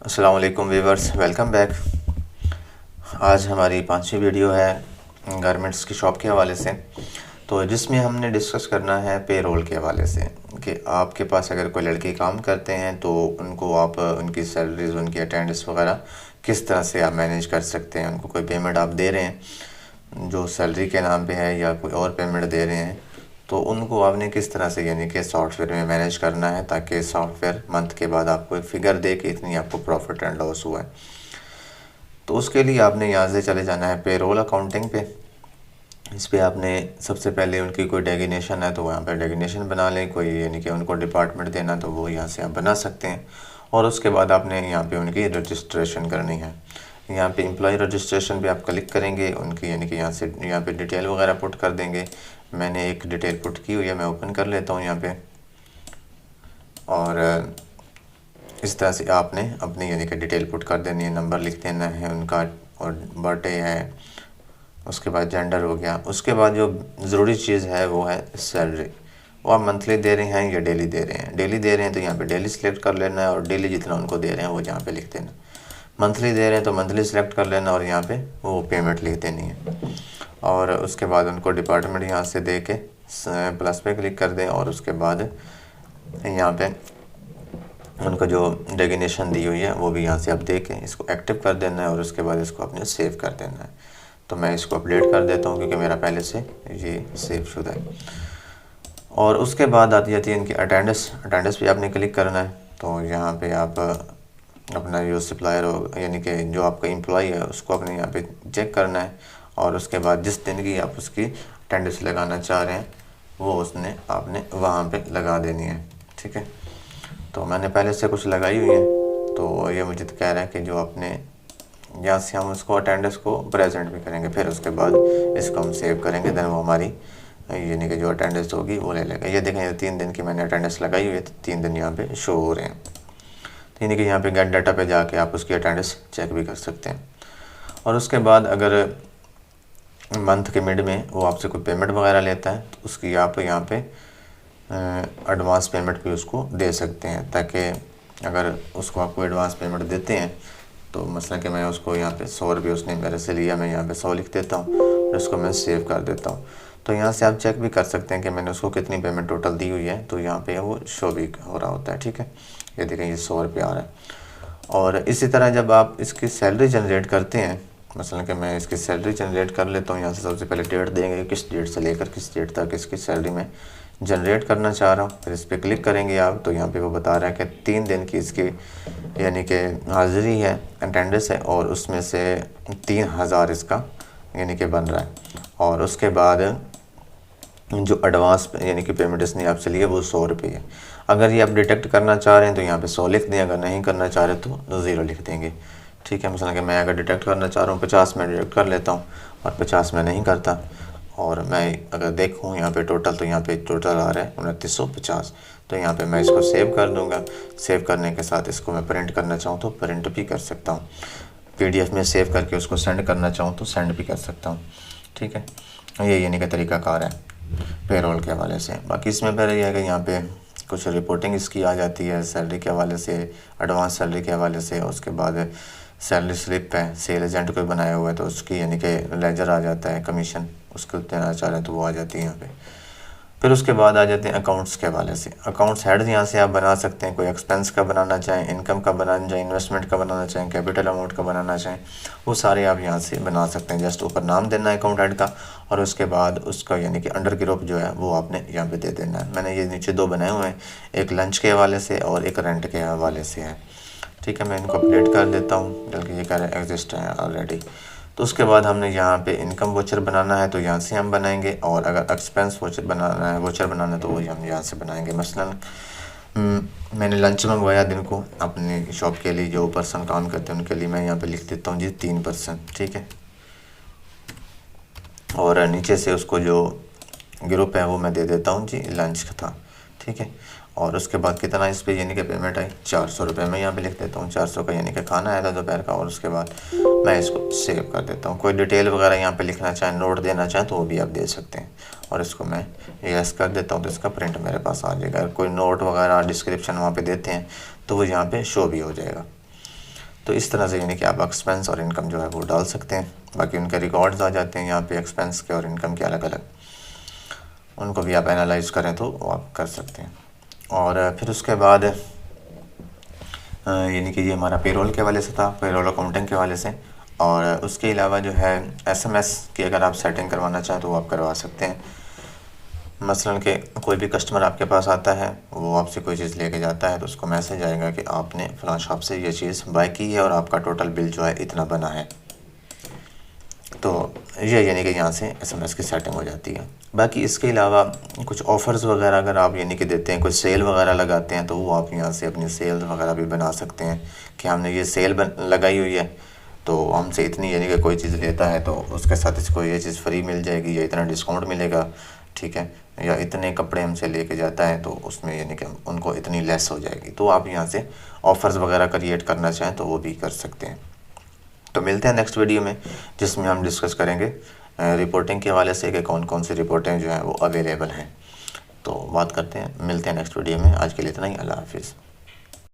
अस्सलाम वालेकुम viewers, welcome back. आज हमारी 5वीं वीडियो है गारमेंट्स की शॉप के हवाले से, तो जिसमें हमने डिस्कस करना है पेरोल के हवाले से कि आपके पास अगर कोई लड़के काम करते हैं तो उनको आप उनकी सैलरीज, उनकी अटेंडेंस वगैरह किस तरह से आप मैनेज कर सकते हैं। उनको कोई पेमेंट आप दे रहे हैं जो सैलरी के नाम पे है या कोई और पेमेंट दे रहे हैं, तो उनको आपने किस तरह से यानी कि सॉफ्टवेयर में मैनेज करना है ताकि सॉफ्टवेयर मंथ के बाद आपको एक फ़िगर दे कि इतनी आपको प्रॉफिट एंड लॉस हुआ है। तो उसके लिए आपने यहाँ से चले जाना है पेरोल अकाउंटिंग पे। इस पे आपने सबसे पहले उनकी कोई डेजिग्नेशन है तो वहाँ पे डेजिग्नेशन बना लें, कोई यानी कि उनको डिपार्टमेंट देना तो वो यहाँ से आप बना सकते हैं। और उसके बाद आपने यहाँ पे उनकी रजिस्ट्रेशन करनी है। यहाँ पे एम्प्लॉय रजिस्ट्रेशन पे आप क्लिक करेंगे, उनकी यानी कि यहाँ से यहाँ पे डिटेल वगैरह पुट कर देंगे। मैंने एक डिटेल पुट की हुई है, मैं ओपन कर लेता हूँ यहाँ पे। और इस तरह से आपने अपनी यानी कि डिटेल पुट कर देनी है, नंबर लिख देना है उनका, और बर्थडे है, उसके बाद जेंडर हो गया। उसके बाद जो ज़रूरी चीज़ है वो है सैलरी। वो आप मंथली दे रहे हैं या डेली दे रहे हैं। डेली दे रहे हैं तो यहाँ पे डेली सिलेक्ट कर लेना है और डेली जितना उनको दे रहे हैं वो यहाँ पे लिख देना। मंथली दे रहे हैं तो मंथली सिलेक्ट कर लेना और यहाँ पे वो पेमेंट लिख देनी है। और उसके बाद उनको डिपार्टमेंट यहाँ से दे के प्लस पे क्लिक कर दें और उसके बाद यहाँ पे उनको जो डेजिग्नेशन दी हुई है वो भी यहाँ से आप दे के इसको एक्टिव कर देना है और उसके बाद इसको अपने सेव कर देना है। तो मैं इसको अपडेट कर देता हूँ क्योंकि मेरा पहले से ये सेव शुदा है। और उसके बाद आती जाती है इनकी अटेंडेंस पे आपने क्लिक करना है। तो यहाँ पे आप अपना जो सप्लायर हो यानी कि जो आपका एम्प्लॉय है उसको अपने यहाँ पे चेक करना है और उसके बाद जिस दिन की आप उसकी अटेंडेंस लगाना चाह रहे हैं वो उसने आपने वहाँ पे लगा देनी है। ठीक है, तो मैंने पहले से कुछ लगाई हुई है, तो ये मुझे कह रहा है कि जो अपने यहाँ से हम उसको अटेंडेंस को प्रेजेंट भी करेंगे, फिर उसके बाद इसको हम सेव करेंगे, देन वो हमारी यानी कि जो अटेंडेंस होगी वो ले लेगा। ये देखें 3 दिन की मैंने अटेंडेंस लगाई हुई है तो 3 दिन यहाँ पे शो हो रहे हैं। यानी कि यहाँ पे गेट डाटा पे जाके आप उसकी अटेंडेंस चेक भी कर सकते हैं। और उसके बाद अगर मंथ के मिड में वो आपसे कोई पेमेंट वगैरह लेता है तो उसकी आप यहाँ पे एडवांस पेमेंट भी उसको दे सकते हैं, ताकि अगर उसको आप कोई एडवांस पेमेंट देते हैं तो मसला कि मैं उसको यहाँ पे 100 रुपये उसने मेरे से लिया, मैं यहाँ पे 100 लिख देता हूँ और उसको मैं सेव कर देता हूँ। तो यहाँ से आप चेक भी कर सकते हैं कि मैंने उसको कितनी पेमेंट टोटल दी हुई है, तो यहाँ पे वो शो भी हो रहा होता है। ठीक है, ये देखें ये 100 रुपये आ रहा है। और इसी तरह जब आप इसकी सैलरी जनरेट करते हैं, मसलन कि मैं इसकी सैलरी जनरेट कर लेता हूँ, यहाँ से सबसे पहले डेट देंगे, किस डेट से लेकर किस डेट तक इसकी सैलरी में जनरेट करना चाह रहा हूँ। फिर इस पर क्लिक करेंगे आप तो यहाँ पे वो बता रहा है कि 3 दिन की इसकी यानी कि हाज़िरी है, अटेंडेंस है, और उसमें से 3000 इसका यानी कि बन रहा है। और उसके बाद जो एडवांस यानी कि पेमेंट इसने आपसे लिया वो 100 रुपये है। अगर ये आप डिटेक्ट करना चाह रहे हैं तो यहाँ पे 100 लिख दें, अगर नहीं करना चाह रहे तो 0 लिख देंगे। ठीक है, मसलन कि मैं अगर डिटेक्ट करना चाह रहा हूँ 50 में डिटेक्ट कर लेता हूँ और 50 में नहीं करता। और मैं अगर देखूँ यहाँ पे टोटल, तो यहाँ पे टोटल आ रहा है 2950। तो यहाँ पे मैं इसको सेव कर दूँगा। सेव करने के साथ इसको मैं प्रिंट करना चाहूँ तो प्रिंट भी कर सकता हूँ, PDF में सेव करके उसको सेंड करना चाहूँ तो सेंड भी कर सकता हूँ। ठीक है, ये यानी का तरीक़ाकार है पेरोल के हवाले से। बाकी इसमें फिर यह है कि यहाँ पे कुछ रिपोर्टिंग इसकी आ जाती है सैलरी के हवाले से, एडवांस सैलरी के हवाले से। उसके बाद सैलरी स्लिप है, सेल एजेंट कोई बनाया हुआ है तो उसकी यानी कि लेजर आ जाता है, कमीशन उसको देना चाह रहे हैं तो वो आ जाती है यहाँ पे। फिर उसके बाद आ जाते हैं अकाउंट्स के हवाले से। अकाउंट्स हेड्स यहाँ से आप बना सकते हैं, कोई एक्सपेंस का बनाना चाहें, इनकम का बनाना चाहें, इन्वेस्टमेंट का बनाना चाहें, कैपिटल अमाउंट का बनाना चाहें, वो सारे आप यहाँ से बना सकते हैं। जस्ट ऊपर नाम देना है अकाउंट हेड का और उसके बाद उसका यानी कि अंडर ग्रुप जो है वो आपने यहाँ पे दे देना है। मैंने ये नीचे 2 बनाए हुए हैं, एक लंच के हवाले से और एक रेंट के हवाले से है। ठीक है, मैं इनको अपडेट कर देता हूँ बल्कि ये कह रहे एग्जिस्ट है ऑलरेडी। तो उसके बाद हमने यहाँ पे इनकम वोचर बनाना है तो यहाँ से हम बनाएंगे, और अगर एक्सपेंस वोचर बनाना है तो वही हम यहाँ से बनाएंगे। मसलन मैंने लंच मंगवाया दिन को अपनी शॉप के लिए, जो पर्सन काम करते हैं उनके लिए, मैं यहाँ पे लिख देता हूँ जी 3%। ठीक है, और नीचे से उसको जो ग्रुप है वो मैं दे देता हूँ जी लंच का था। ठीक है, और उसके बाद कितना इस पे यानी कि पेमेंट आई 400 रुपये, मैं यहाँ पे लिख देता हूँ 400 का यानी कि खाना आया था दोपहर का। और उसके बाद मैं इसको सेव कर देता हूँ। कोई डिटेल वगैरह यहाँ पे लिखना चाहें, नोट देना चाहें तो वो भी आप दे सकते हैं। और इसको मैं यस कर देता हूँ तो इसका प्रिंट मेरे पास आ जाएगा। अगर कोई नोट वगैरह डिस्क्रिप्शन वहाँ पे देते हैं तो वो यहाँ पे शो भी हो जाएगा। तो इस तरह से यानी कि आप एक्सपेंस और इनकम जो है वो डाल सकते हैं। बाकी उनके रिकॉर्ड्स आ जाते हैं यहाँ पे एक्सपेंस के और इनकम के अलग अलग, उनको भी आप एनालाइज करें तो वो आप कर सकते हैं। और फिर उसके बाद यानी कि ये हमारा पेरोल के हवाले से था, पेरोल अकाउंटिंग के हवाले से। और उसके अलावा जो है एसएमएस की अगर आप सेटिंग करवाना चाहें तो वो आप करवा सकते हैं। मसलन कि कोई भी कस्टमर आपके पास आता है, वो आपसे कोई चीज़ लेके जाता है तो उसको मैसेज आएगा कि आपने फ़लाँ शॉप से ये चीज़ बाय की है और आपका टोटल बिल जो है इतना बना है। तो ये यानी कि यहाँ से एसएमएस की सेटिंग हो जाती है। बाकी इसके अलावा कुछ ऑफ़र्स वगैरह अगर आप यानी कि देते हैं, कुछ सेल वगैरह लगाते हैं, तो वो आप यहाँ से अपनी सेल वगैरह भी बना सकते हैं कि हमने ये सेल लगाई हुई है, तो हमसे इतनी यानी कि कोई चीज़ लेता है तो उसके साथ इसको ये चीज़ फ्री मिल जाएगी या इतना डिस्काउंट मिलेगा, ठीक है, या इतने कपड़े हमसे लेके जाता है तो उसमें यानी कि उनको इतनी लेस हो जाएगी। तो आप यहाँ से ऑफ़र्स वगैरह क्रिएट करना चाहें तो वो भी कर सकते हैं। तो मिलते हैं नेक्स्ट वीडियो में, जिसमें हम डिस्कस करेंगे रिपोर्टिंग के हवाले से कि कौन कौन सी रिपोर्टें जो हैं वो अवेलेबल हैं। तो बात करते हैं, मिलते हैं नेक्स्ट वीडियो में। आज के लिए इतना ही। अल्लाह हाफिज़।